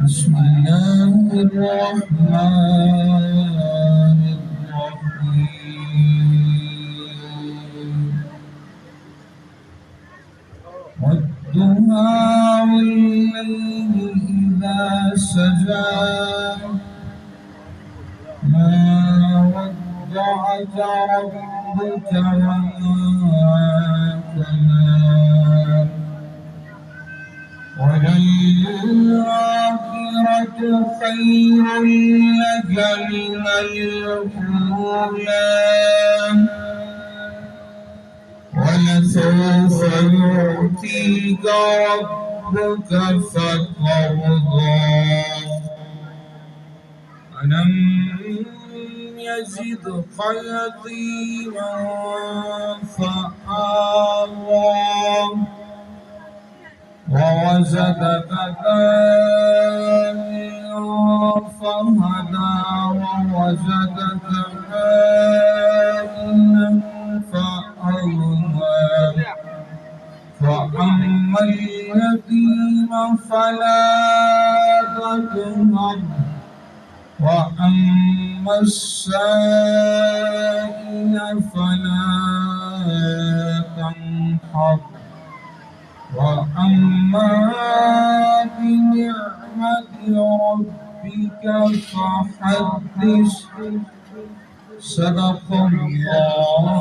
بسم الله الرحمن الرحيم والضحى والليل إذا سجى ما ودعك ربك وما قلى وللآخرة خير لك من الأولى ولسوف يعطيك ربك فترضى ألم يجدك يتيما فآوى ووجدك ضالا فهدى ووجدك عائلا فأغنى فأما اليتيم فلا تقهر وأما السائل فلا تنحر وأما بنعمة ربك فحدث صدق الله